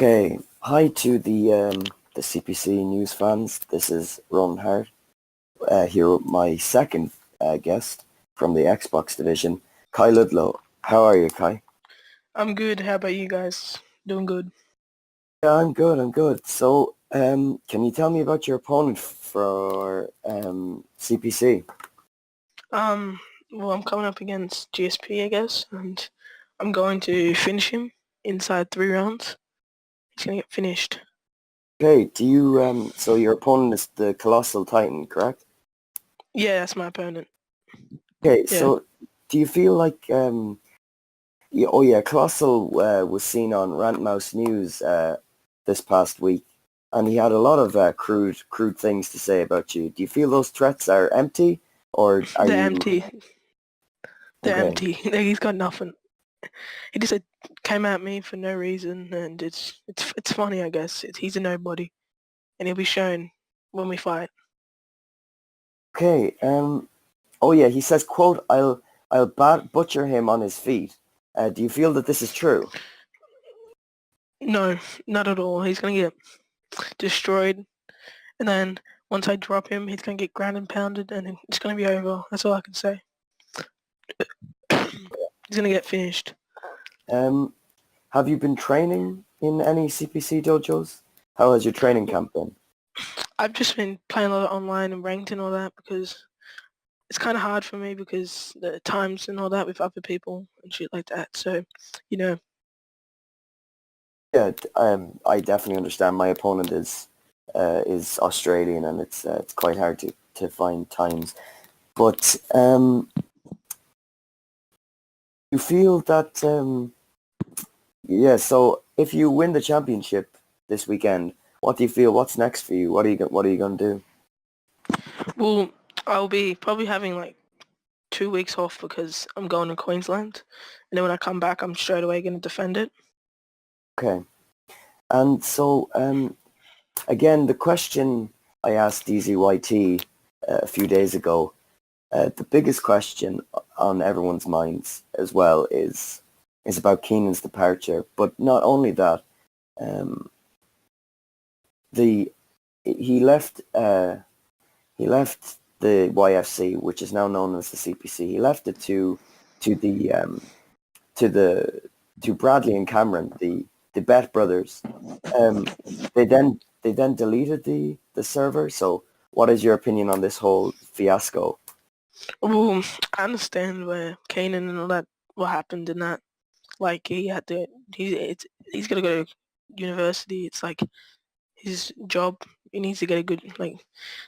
Okay, hi to the CPC news fans. This is Ronan Hart here with my second guest from the Xbox division, Kyloudlow. How are you, Kai? I'm good. How about you guys? Doing good. Yeah, I'm good. I'm good. So, can you tell me about your opponent for CPC? Um, well, I'm coming up against GSP, I guess, and I'm going to finish him inside 3 rounds. He's gonna get finished. Okay, do you so your opponent is the Colossal Titan, correct? Yeah, that's my opponent. Okay, Yeah. so do you feel like yeah, oh yeah, Colossal was seen on Rant Mouse News this past week, and he had a lot of crude things to say about you. Do you feel those threats are empty, or are They're you empty. They're okay? empty. He's got nothing. He just came at me for no reason, and it's funny, I guess. He's a nobody, and he'll be shown when we fight. Okay. Oh yeah, he says, "quote I'll butcher him on his feet." Do you feel that this is true? No, not at all. He's gonna get destroyed, and then once I drop him, he's gonna get ground and pounded, and it's gonna be over. That's all I can say. He's gonna get finished. Um, have you been training in any CPC dojos? How has your training camp been? I've just been playing a lot of online and ranked and all that because it's kind of hard for me because the times and all that with other people and shit like that. So, you know, Yeah, I definitely understand. My opponent is Australian, and it's quite hard to find times. But you feel that yeah. So if you win the championship this weekend, what do you feel? What's next for you? What are you gonna do? well, I'll be probably having like 2 weeks off because I'm going to Queensland, and then when I come back, I'm straight away going to defend it. Okay, and so again, the question I asked DZYT a few days ago. The biggest question on everyone's minds as well is about Keenan's departure. But not only that, um, the he left the YFC, which is now known as the CPC. He left it to the to the to Bradley and Cameron, the Bet brothers. Um, they then deleted the server. So, what is your opinion on this whole fiasco? Well, I understand where Kanan and all that, what happened in that. Like he had to, he's gonna go to university. It's like his job. He needs to get a good, like,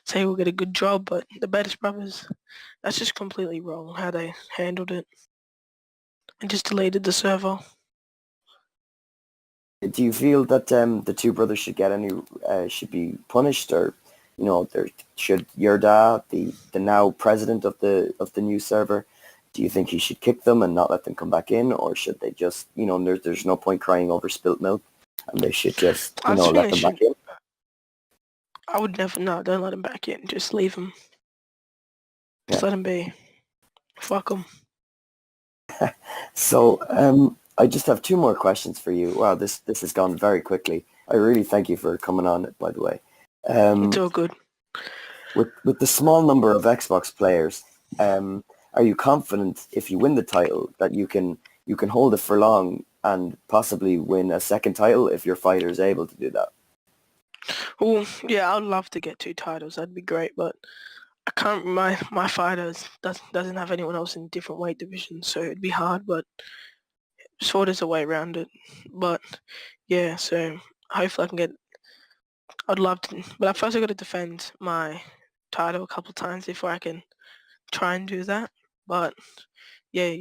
say we'll get a good job, but the Bettis brothers, that's just completely wrong how they handled it and just deleted the server. Do you feel that the two brothers should get any should be punished, or there should your dad, the now president of the new server, do you think he should kick them and not let them come back in, or should they just there's no point crying over spilt milk, and they should just I just think let they them back should, in? I would never, no, don't let him back in. Just leave him. Just Yeah. let him be. Fuck him. So I just have two more questions for you. Wow, this has gone very quickly. I really thank you for coming on, by the way. It's Um, all good. with the small number of Xbox players, are you confident if you win the title that you can hold it for long and possibly win a second title if your fighter is able to do that? Well, yeah, I'd love to get 2 titles. That'd be great, but I can't. My fighters doesn't have anyone else in different weight divisions, so it'd be hard. But sort of a way around it. But yeah, so hopefully I can get. I'd love to, but first I got to defend my title a couple of times before I can try and do that. But yeah,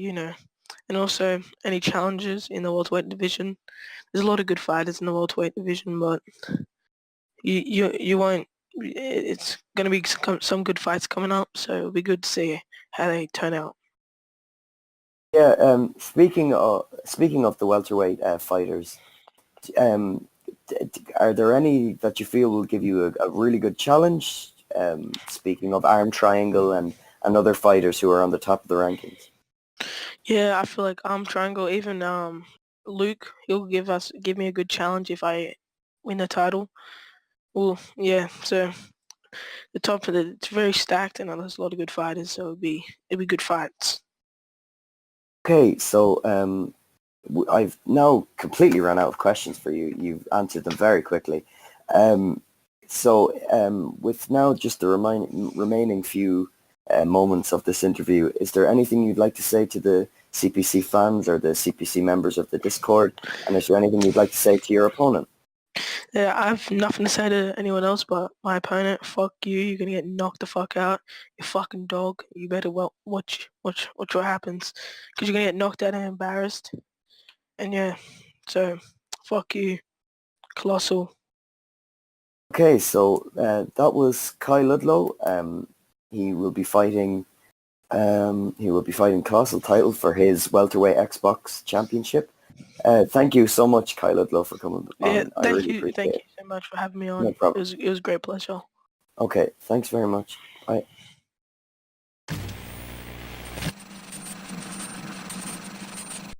and also any challenges in the welterweight division. There's a lot of good fighters in the welterweight division, but you won't. It's going to be some good fights coming up, so it'll be good to see how they turn out. Yeah. Speaking of the welterweight fighters, um, are there any that you feel will give you a really good challenge? Speaking of Arm Triangle and other fighters who are on the top of the rankings. Yeah, I feel like Triangle, even Luke. He'll give me a good challenge if I win the title. Well, yeah. So the top of it's very stacked, and there's a lot of good fighters. So it'd be good fights. Okay, so I've now completely run out of questions for you. You've answered them very quickly. With now just the remaining few moments of this interview, is there anything you'd like to say to the CPC fans or the CPC members of the Discord? And is there anything you'd like to say to your opponent? Yeah, I have nothing to say to anyone else but my opponent. Fuck you. You're gonna get knocked the fuck out. You fucking dog. You better watch what happens, because you're gonna get knocked out and embarrassed. And yeah, so fuck you, Colossal. Okay, so that was Kyloudlow. He will be fighting. He will be fighting Colossal title for his welterweight Xbox Championship. Thank you so much, Kyloudlow, for coming on. Yeah, I really appreciate thank it. you so much for having me on. No problem. It was a great pleasure. Okay, thanks very much. Bye.